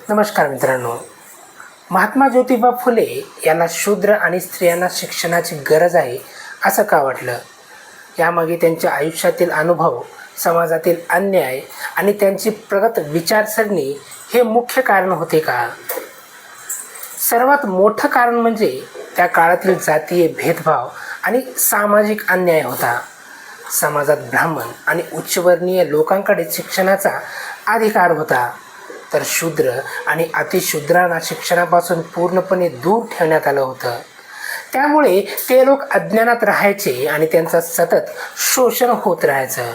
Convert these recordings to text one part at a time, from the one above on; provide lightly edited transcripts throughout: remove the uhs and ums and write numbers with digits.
नमस्कार मित्रांनो. महात्मा ज्योतिबा फुले यांना शूद्र आणि स्त्रियांना शिक्षणाची गरज आहे असं का वाटलं? यामागे त्यांच्या आयुष्यातील अनुभव, समाजातील अन्याय आणि त्यांची प्रगत विचारसरणी हे मुख्य कारण होते का? सर्वात मोठं कारण म्हणजे त्या काळातील जातीय भेदभाव आणि सामाजिक अन्याय होता. समाजात ब्राह्मण आणि उच्चवर्णीय लोकांकडे शिक्षणाचा अधिकार होता, तर शूद्र आणि अतिशूद्रांना शिक्षणापासून पूर्णपणे दूर ठेवण्यात आलं होतं. त्यामुळे ते लोक अज्ञानात राहायचे आणि त्यांचं सतत शोषण होत राहायचं.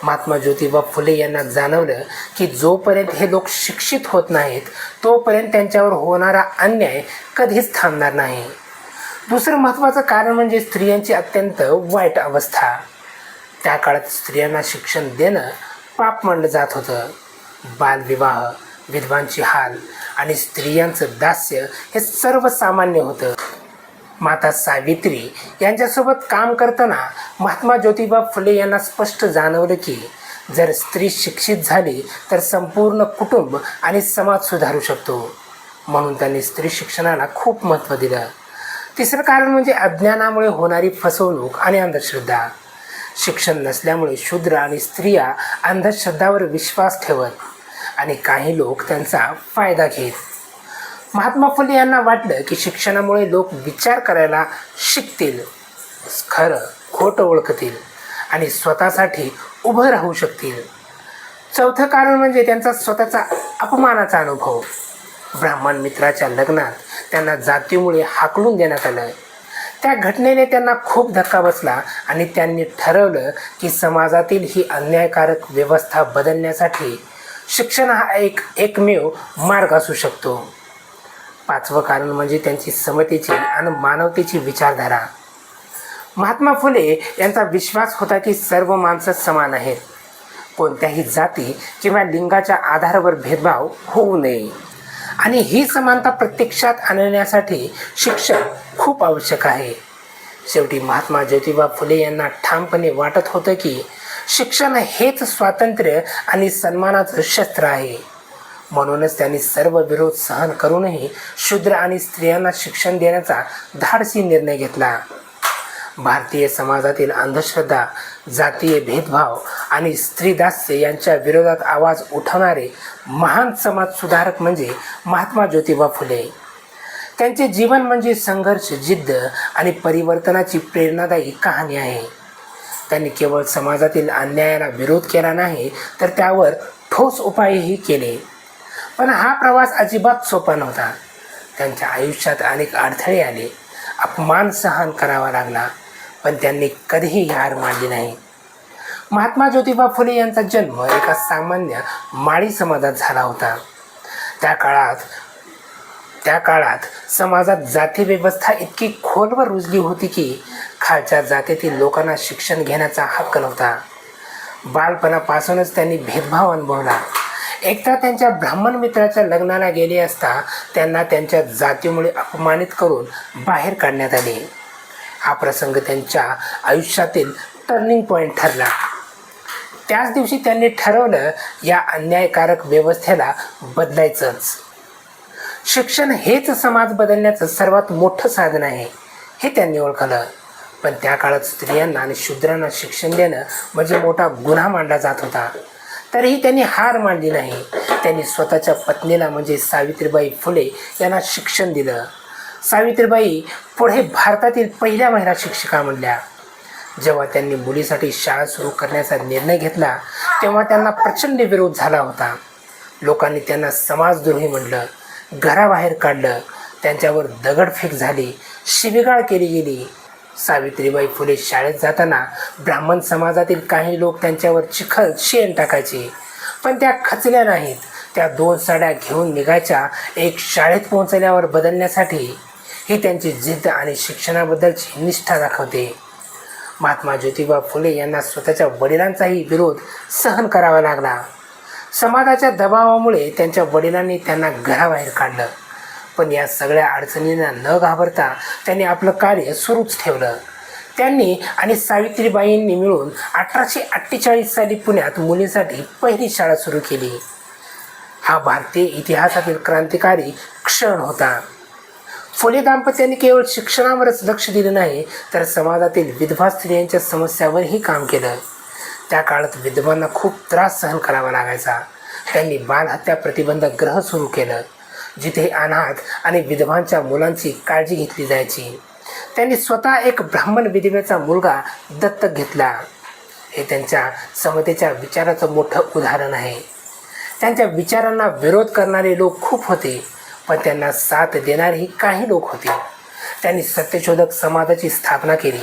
महात्मा ज्योतिबा फुले यांना जाणवलं की जोपर्यंत हे लोक शिक्षित होत नाहीत तोपर्यंत त्यांच्यावर होणारा अन्याय कधीच थांबणार नाही. दुसरं महत्त्वाचं कारण म्हणजे स्त्रियांची अत्यंत वाईट अवस्था. त्या काळात स्त्रियांना शिक्षण देणं पाप मानलं जात होतं. बालविवाह, विधवांची हाल आणि स्त्रियांचं दास्य हे सर्वसामान्य होतं. माता सावित्री यांच्यासोबत काम करताना महात्मा ज्योतिबा फुले यांना स्पष्ट जाणवलं की जर स्त्री शिक्षित झाली तर संपूर्ण कुटुंब आणि समाज सुधारू शकतो. म्हणून त्यांनी स्त्री शिक्षणाला खूप महत्त्व दिलं. तिसरं कारण म्हणजे अज्ञानामुळे होणारी फसवणूक आणि अंधश्रद्धा. शिक्षण नसल्यामुळे शूद्र आणि स्त्रिया अंधश्रद्धावर विश्वास ठेवत आणि काही लोक त्यांचा फायदा घेत. महात्मा फुले यांना वाटलं की शिक्षणामुळे लोक विचार करायला शिकतील, खरं खोटं ओळखतील आणि स्वतःसाठी उभं राहू शकतील. चौथं कारण म्हणजे त्यांचा स्वतःचा अपमानाचा अनुभव. ब्राह्मण मित्राच्या लग्नात त्यांना जातीमुळे हाकलून देण्यात आलं. त्या घटनेने त्यांना खूप धक्का बसला आणि त्यांनी ठरवलं की समाजातील ही अन्यायकारक व्यवस्था बदलण्यासाठी शिक्षण हा एकमेव मार्ग असू शकतो. पाचवं कारण म्हणजे त्यांची समतेची आणि मानवतेची विचारधारा. महात्मा फुले यांचा विश्वास होता की सर्व माणसं समान आहेत. कोणत्याही जाती किंवा लिंगाच्या आधारावर भेदभाव होऊ नये आणि ही समानता प्रत्यक्षात आणण्यासाठी शिक्षण खूप आवश्यक आहे. शेवटी महात्मा ज्योतिबा फुले यांना ठामपणे वाटत होतं की शिक्षण हेच स्वातंत्र्य आणि सन्मानाचं शस्त्र आहे. म्हणूनच त्यांनी सर्व विरोध सहन करूनही शूद्र आणि स्त्रियांना शिक्षण देण्याचा धाडसी निर्णय घेतला. भारतीय समाजातील अंधश्रद्धा, जातीय भेदभाव आणि स्त्रीदास्य यांच्या विरोधात आवाज उठवणारे महान समाजसुधारक म्हणजे महात्मा ज्योतिबा फुले. त्यांचे जीवन म्हणजे संघर्ष, जिद्द आणि परिवर्तनाची प्रेरणादायी कहाणी आहे. त्यांनी केवळ समाजातील अन्यायाला विरोध केला नाही तर त्यावर ठोस उपायही केले. पण हा प्रवास अजिबात सोपा नव्हता. त्यांच्या आयुष्यात अनेक अडथळे आले, अपमान सहन करावा लागला, पण त्यांनी कधीही हार मानली नाही. महात्मा ज्योतिबा फुले यांचा जन्म एका सामान्य माळी समाजात झाला होता. त्या काळात समाजात जाती व्यवस्था इतकी खोलवर रुजली होती की खालच्या जातीतील लोकांना शिक्षण घेण्याचा हक्क नव्हता. बालपणापासूनच त्यांनी भेदभाव अनुभवला. एकदा त्यांच्या ब्राह्मण मित्राच्या लग्नाला गेले असता त्यांना त्यांच्या जातीमुळे अपमानित करून बाहेर काढण्यात आले. हा प्रसंग त्यांच्या आयुष्यातील टर्निंग पॉईंट ठरला. त्याच दिवशी त्यांनी ठरवलं या अन्यायकारक व्यवस्थेला बदलायचंच. शिक्षण हेच समाज बदलण्याचं सर्वात मोठं साधन आहे हे त्यांनी ओळखलं. पण त्या काळात स्त्रियांना आणि शूद्रांना शिक्षण देणं म्हणजे मोठा गुन्हा मानला जात होता. तरीही त्यांनी हार मानली नाही. त्यांनी स्वतःच्या पत्नीला म्हणजे सावित्रीबाई फुले यांना शिक्षण दिलं. सावित्रीबाई पुढे भारतातील पहिल्या महिला शिक्षिका बनल्या. जेव्हा त्यांनी मुलीसाठी शाळा सुरू करण्याचा निर्णय घेतला तेव्हा त्यांना प्रचंड विरोध झाला होता. लोकांनी त्यांना समाजद्रोही म्हणलं, घराबाहेर काढलं, त्यांच्यावर दगडफेक झाली, शिवीगाळ केली गेली. सावित्रीबाई फुले शाळेत जाताना ब्राह्मण समाजातील काही लोक त्यांच्यावर चिखल शेण टाकायचे, पण त्या खचल्या नाहीत. त्या 2 साड्या घेऊन निघायच्या. एक शाळेत पोहोचल्यावर बदलण्यासाठी ही त्यांची जिद्द आणि शिक्षणाबद्दलची निष्ठा दाखवते. महात्मा ज्योतिबा फुले यांना स्वतःच्या वडिलांचाही विरोध सहन करावा लागला. समाजाच्या दबावामुळे त्यांच्या वडिलांनी त्यांना घराबाहेर काढलं. पण या सगळ्या अडचणींना न घाबरता त्यांनी आपलं कार्य सुरूच ठेवलं. त्यांनी आणि सावित्रीबाईंनी मिळून 1848 साली पुण्यात मुलींसाठी पहिली शाळा सुरू केली. हा भारतीय इतिहासातील क्रांतिकारी क्षण होता. फुले दाम्पत्यांनी केवळ शिक्षणावरच लक्ष दिलं नाही, तर समाजातील विधवा स्त्रियांच्या समस्यावरही काम केलं. त्या काळात विधवांना खूप त्रास सहन करावा लागायचा. त्यांनी बालहत्या प्रतिबंधक गृह सुरू केलं, जिथे अनाथ आणि विधवांच्या मुलांची काळजी घेतली जायची. त्यांनी स्वतः एक ब्राह्मण विधवेचा मुलगा दत्तक घेतला. हे त्यांच्या समतेच्या विचाराचं मोठं उदाहरण आहे. त्यांच्या विचारांना विरोध करणारे लोक खूप होते, पण त्यांना साथ देणारेही काही लोक होते. त्यांनी सत्यशोधक समाजाची स्थापना केली.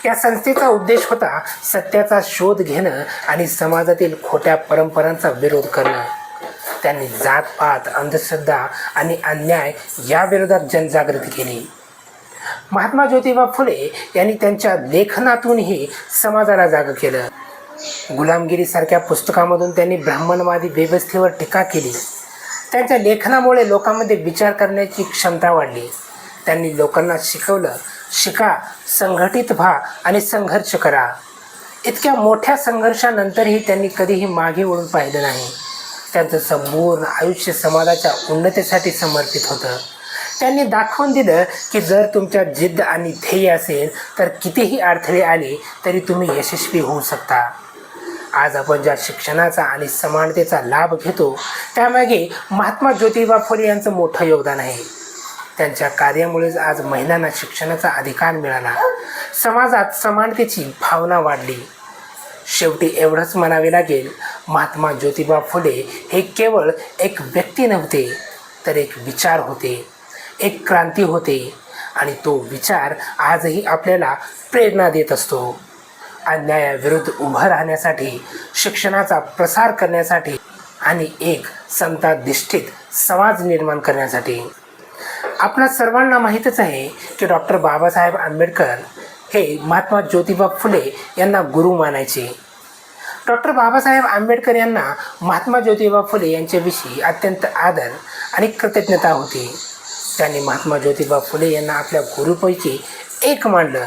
या संस्थेचा उद्देश होता सत्याचा शोध घेणं आणि समाजातील खोट्या परंपरांचा विरोध करणं. त्यांनी जातपात, अंधश्रद्धा आणि अन्याय याविरोधात जनजागृती केली. महात्मा ज्योतिबा फुले यांनी त्यांच्या लेखनातूनही समाजाला जागं केलं. गुलामगिरीसारख्या पुस्तकामधून त्यांनी ब्राह्मणवादी व्यवस्थेवर टीका केली. त्यांच्या लेखनामुळे लोकांमध्ये विचार करण्याची क्षमता वाढली. त्यांनी लोकांना शिकवलं, शिका, संघटित व्हा आणि संघर्ष करा. इतक्या मोठ्या संघर्षानंतरही त्यांनी कधीही मागे वळून पाहिलं नाही. त्यांचं संपूर्ण आयुष्य समाजाच्या उन्नतीसाठी समर्पित होतं. त्यांनी दाखवून दिलं की जर तुमच्या जिद्द आणि ध्येय असेल तर कितीही अडथळे आले तरी तुम्ही यशस्वी होऊ शकता. आज आपण ज्या शिक्षणाचा आणि समानतेचा लाभ घेतो त्यामागे महात्मा ज्योतिबा फुले यांचं मोठं योगदान आहे. त्यांच्या कार्यामुळेच आज महिलांना शिक्षणाचा अधिकार मिळाला, समाजात समानतेची भावना वाढली. शेवटी एवढंच म्हणावे लागेल, महात्मा ज्योतिबा फुले हे केवळ एक व्यक्ती नव्हते, तर एक विचार होते, एक क्रांती होते. आणि तो विचार आजही आपल्याला प्रेरणा देत असतो. अन्यायाविरुद्ध उभं राहण्यासाठी, शिक्षणाचा प्रसार करण्यासाठी आणि एक समताधिष्ठित समाज निर्माण करण्यासाठी. आपणा सर्वांना माहीतच आहे की डॉक्टर बाबासाहेब आंबेडकर हे महात्मा ज्योतिबा फुले यांना गुरु मानायचे. डॉक्टर बाबासाहेब आंबेडकर यांना महात्मा ज्योतिबा फुले यांच्याविषयी अत्यंत आदर आणि कृतज्ञता होती. त्यांनी महात्मा ज्योतिबा फुले यांना आपल्या गुरुपैकी एक मानलं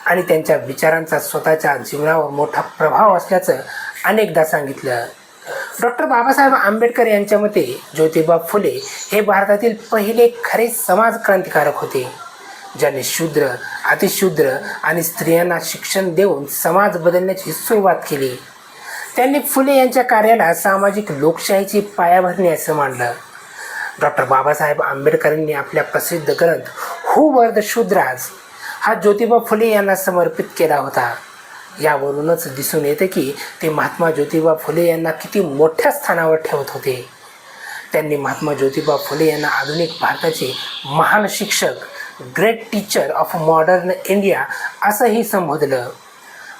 आणि त्यांच्या विचारांचा स्वतःच्या जीवनावर मोठा प्रभाव असल्याचं अनेकदा सांगितलं. डॉक्टर बाबासाहेब आंबेडकर यांच्या मते ज्योतिबा फुले हे भारतातील पहिले खरे समाज क्रांतिकारक होते, ज्यांनी शूद्र, अतिशूद्र आणि स्त्रियांना शिक्षण देऊन समाज बदलण्याची सुरुवात केली. त्यांनी फुले यांच्या कार्याला सामाजिक लोकशाहीची पायाभरणी असं मानलं. डॉक्टर बाबासाहेब आंबेडकरांनी आपल्या प्रसिद्ध ग्रंथ हू वर द शूद्राज हा ज्योतिबा फुले यांना समर्पित केला होता. यावरूनच दिसून येते की ते महात्मा ज्योतिबा फुले यांना किती मोठ्या स्थानावर ठेवत होते. त्यांनी महात्मा ज्योतिबा फुले यांना आधुनिक भारताचे महान शिक्षक, great teacher of modern India असंही संबोधलं.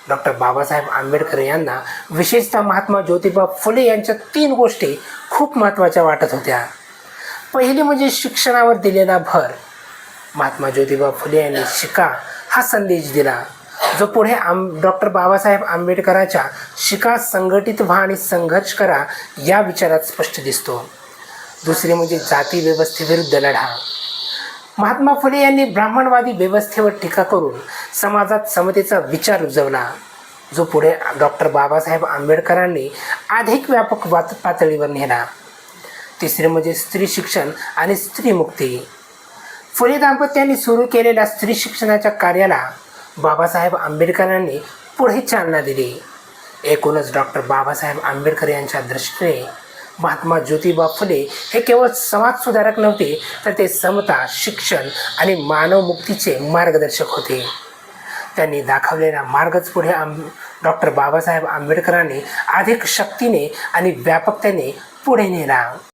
डॉक्टर बाबासाहेब आंबेडकर यांना विशेषतः महात्मा ज्योतिबा फुले यांच्या 3 गोष्टी खूप महत्त्वाच्या वाटत होत्या. पहिली म्हणजे शिक्षणावर दिलेला भर. महात्मा ज्योतिबा फुले यांनी शिका हा संदेश दिला, जो पुढे डॉक्टर बाबासाहेब आंबेडकरांच्या शिका, संघटित व्हा आणि संघर्ष करा या विचारात स्पष्ट दिसतो. दुसरे म्हणजे जाती व्यवस्थेविरुद्ध लढा. महात्मा फुले यांनी ब्राह्मणवादी व्यवस्थेवर टीका करून समाजात समतेचा विचार रुजवला, जो पुढे डॉक्टर बाबासाहेब आंबेडकरांनी अधिक व्यापक पातळीवर नेला. तिसरे म्हणजे स्त्री शिक्षण आणि स्त्रीमुक्ती. फुले दाम्पत्यांनी सुरू केलेल्या स्त्री शिक्षणाच्या कार्याला बाबासाहेब आंबेडकरांनी पुढे चालना दिली. एकूणच डॉक्टर बाबासाहेब आंबेडकर यांच्या दृष्टीने महात्मा ज्योतिबा फुले हे केवळ समाजसुधारक नव्हते, तर ते समता, शिक्षण आणि मानवमुक्तीचे मार्गदर्शक होते. त्यांनी दाखवलेला मार्गच पुढे डॉक्टर बाबासाहेब आंबेडकरांनी अधिक शक्तीने आणि व्यापकतेने पुढे नेला.